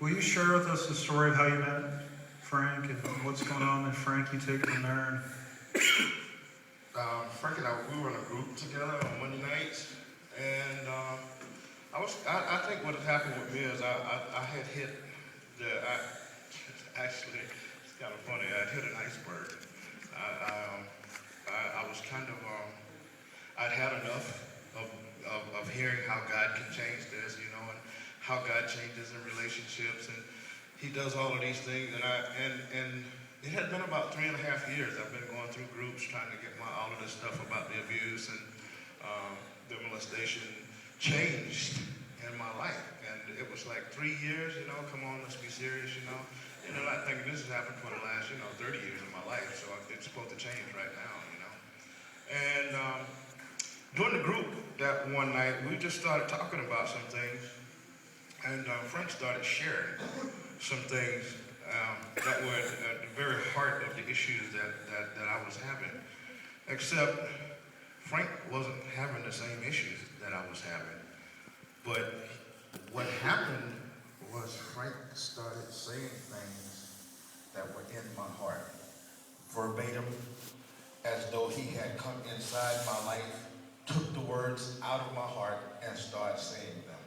Will you share with us the story of how you met Frank and what's going on with Frank? You take it from there. Frank and I, we were in a group together on Monday nights, and I think what had happened with me is I had hit actually, it's kind of funny, I hit an iceberg. I was kind of, I'd had enough of hearing how God can change this, you know, and how God changes in relationships, and He does all of these things, and it had been about 3.5 years. I've been going through groups trying to get all of this stuff about the abuse and the molestation changed in my life. And it was like 3 years, you know, come on, let's be serious, you know. You know, I think this has happened for the last, 30 years of my life, so it's supposed to change right now, you know. And during the group that one night, we just started talking about some things, and Frank started sharing some things that were at the very heart of the issues that I was having. Except Frank wasn't having the same issues that I was having. But what happened was Frank started saying things that were in my heart, verbatim, as though he had come inside my life, took the words out of my heart, and started saying them,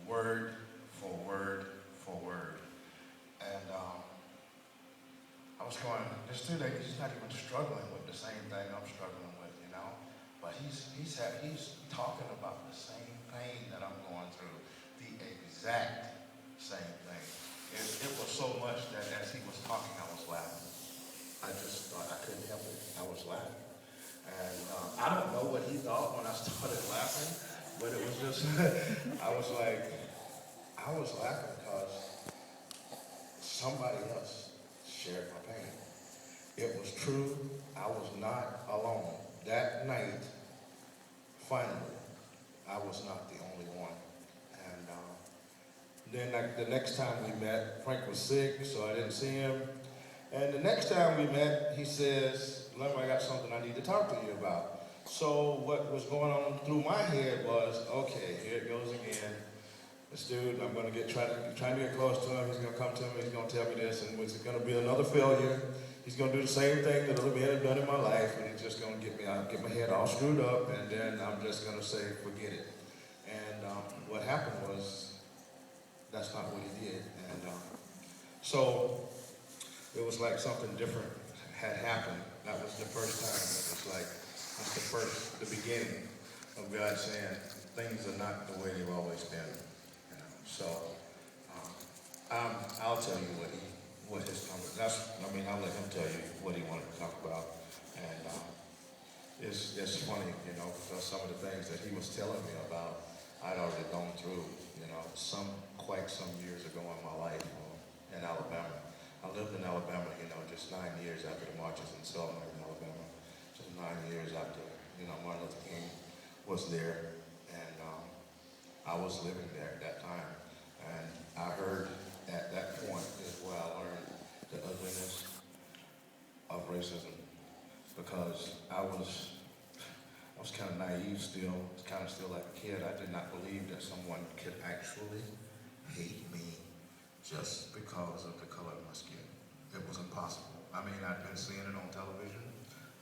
word for word for word. And I was going, this dude, he's not even struggling with the same thing I'm struggling with, you know. But he's talking about the same pain that I'm going through, the exact same thing. It was so much that as he was talking, I was laughing. I just thought I couldn't help it. I was laughing. And I don't know what he thought when I started laughing, but it was just, I was laughing because somebody else shared my pain. It was true. I was not alone. That night, finally, I was not the only one. And then the next time we met, Frank was sick, so I didn't see him. And the next time we met, he says, Lemuel, I got something I need to talk to you about. So what was going on through my head was, okay, here it goes again. This dude, I'm going to trying to get close to him. He's going to come to me. He's going to tell me this, and it's going to be another failure. He's going to do the same thing that other men have done in my life, and he's just going to get my head all screwed up, and then I'm just going to say, forget it. And what happened was, that's not what he did. And so it was like something different had happened. That was the first time. It was like, that's the beginning of God saying, things are not the way they've always been. So, I'll tell you what his comment. I'll let him tell you what he wanted to talk about, and it's funny, you know, because some of the things that he was telling me about, I'd already gone through, you know, quite some years ago in my life in Alabama. I lived in Alabama, you know, just 9 years after the marches in Selma, Alabama. Just 9 years after, you know, Martin Luther King was there, and I was living there at that time. And I heard at that point is where I learned the ugliness of racism, because I was kind of naive still, kind of still like a kid. I did not believe that someone could actually hate me just because of the color of my skin. It was impossible. I mean, I'd been seeing it on television.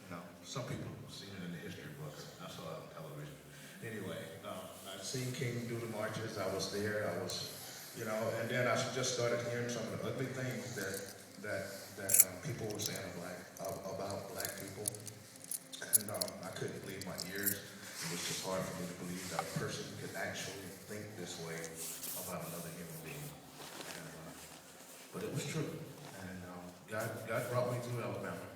You know, some people have seen it in the history books. I saw it on television. Anyway, I'd seen King do the marches. I was there. You know, and then I just started hearing some of the ugly things that people were saying about black people, and I couldn't believe my ears. It was just hard for me to believe that a person could actually think this way about another human being. But it was true, and God brought me through Alabama,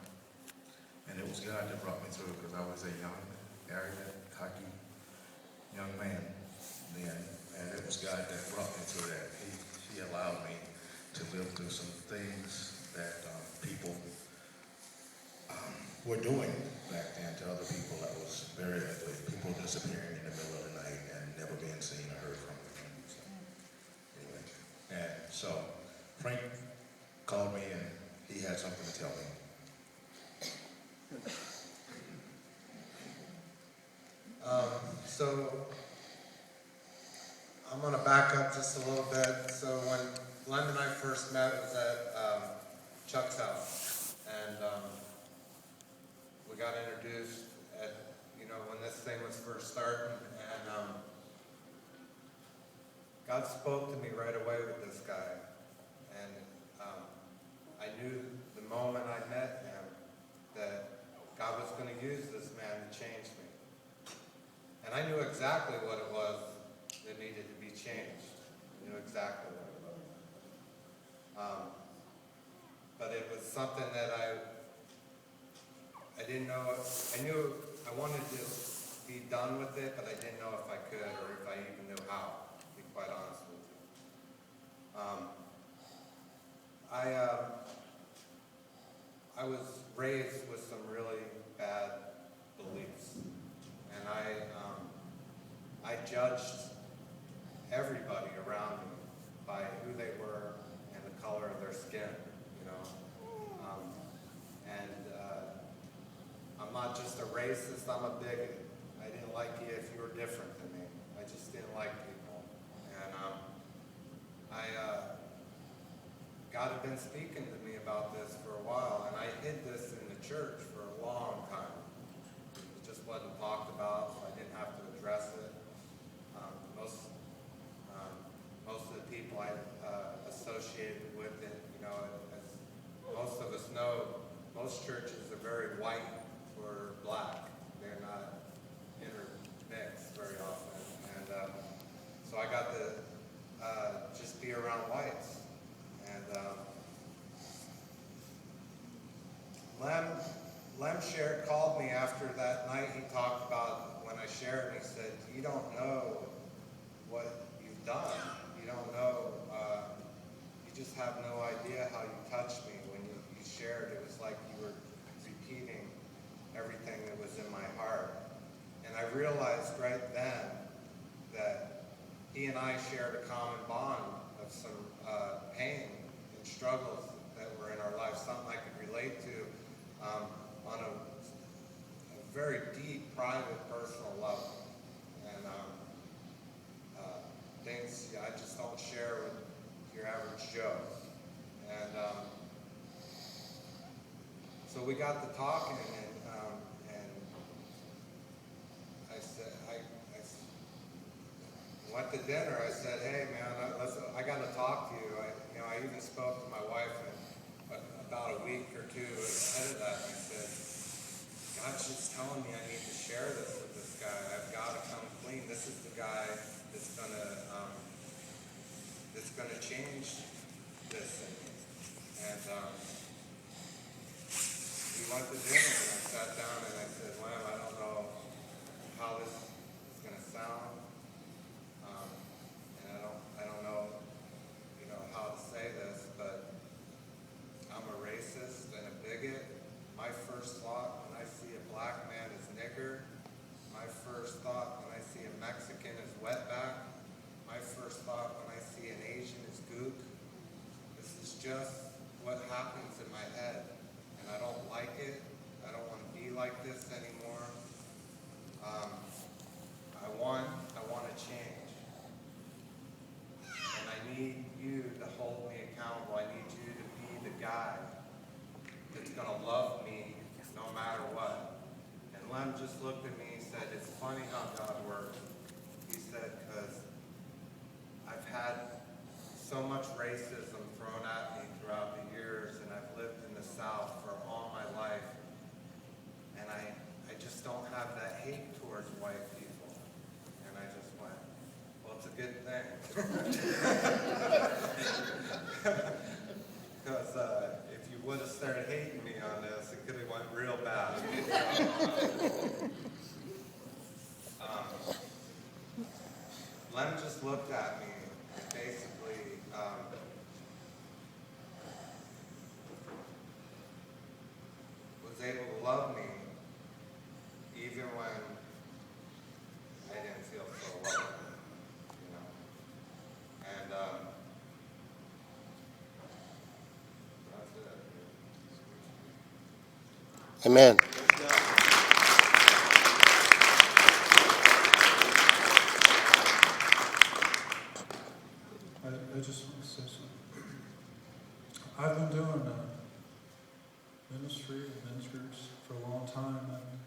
and it was God that brought me through, because I was a young, arrogant, cocky young man then. And it was God that brought me through that. He allowed me to live through some things that people were doing back then to other people that was very ugly. People disappearing in the middle of the night and never being seen or heard from again. So, anyway. And so Frank called me, and he had something to tell me. So I'm going to back up just a little bit. So when Len and I first met, it was at Chuck's house. And we got introduced at, when this thing was first starting. And God spoke to me right away with this guy. And I knew the moment I met him that God was going to use this man to change me. And I knew exactly what it was that needed to be changed. I knew exactly what it was. But it was something that I didn't know. I knew I wanted to be done with it, but I didn't know if I could or if I even knew how, to be quite honest with you. I was raised with some really bad beliefs, and I judged everybody around me by who they were and the color of their skin, I'm not just a racist, I'm a bigot. I didn't like you if you were different than me. I just didn't like people. And God had been speaking to me about this for a while, and I hid this in the church for a long time. It just wasn't talked about, so I didn't have to address it. Most of the people I associated with it, as most of us know, most churches are very white or black. They're not intermixed very often. And so I got to just be around whites. And Lem called me after that night. He talked about when I shared, and he said, "You don't know what you've done. You don't know, you just have no idea how you touched me when you shared. It was like you were repeating everything that was in my heart." And I realized right then that he and I shared a common bond of some pain and struggles that were in our lives, something I could relate to on a very deep, private, personal level. And things I just don't share with your average Joe. And so we got to talking, and I said, I went to dinner. I said, "Hey man, I got to talk to you." I even spoke to my wife about a week or two ahead of that. And I said, "God's just telling me I need to share this with this guy. I've got to come clean. This is the guy that's gonna change this in me." And we went to dinner, and I sat down and I said, "Lem, I don't know how this is gonna sound, and I don't know, how to say this, but I'm a racist and a bigot. My first thought when I see a black man is nigger. My first thought when I see a Mexican is wetback. My first thought when I see an Asian is gook. This is just what happens in my head, and I don't like it. I don't want to be like this anymore. I want to change, and I need you to hold me accountable. I need you to be the guy that's going to love me no matter what." And Lem just looked at me and said, "It's funny how God works." He said, "Because I've had so much racism thrown at me throughout the years, and I've lived in the South for all my life, and I just don't have that hate towards white people." And I just went, "Well, it's a good thing." Because if you would have started hating me on this, it could have went real bad. Lem just looked at me and basically was able to love me even when I didn't feel so well, And that's it. Amen. ministry and men's groups for a long time. And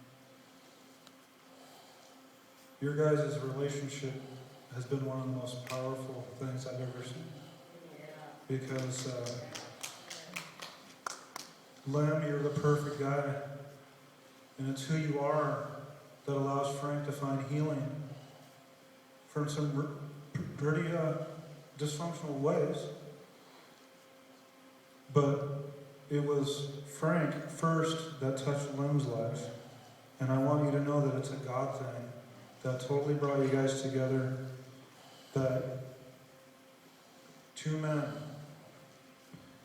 your guys' relationship has been one of the most powerful things I've ever seen. Because, Lem, you're the perfect guy. And it's who you are that allows Frank to find healing from some pretty dysfunctional ways. But it was Frank first that touched Lem's life. And I want you to know that it's a God thing that totally brought you guys together. That two men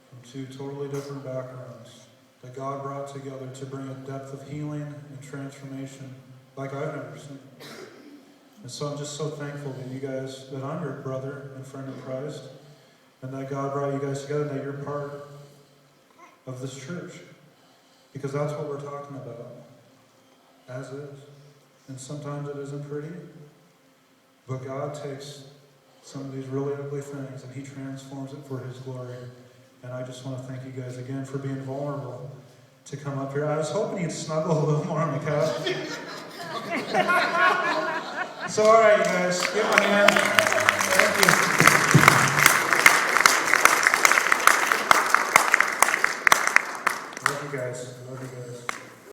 from two totally different backgrounds that God brought together to bring a depth of healing and transformation like I've never seen. And so I'm just so thankful that you guys, that I'm your brother and friend in Christ, and that God brought you guys together, and that you're part of this church. Because that's what we're talking about, as is. And sometimes it isn't pretty, but God takes some of these really ugly things and He transforms it for His glory. And I just want to thank you guys again for being vulnerable to come up here. I was hoping you'd snuggle a little more on the couch. So all right, you guys, give me a hand. Thank you.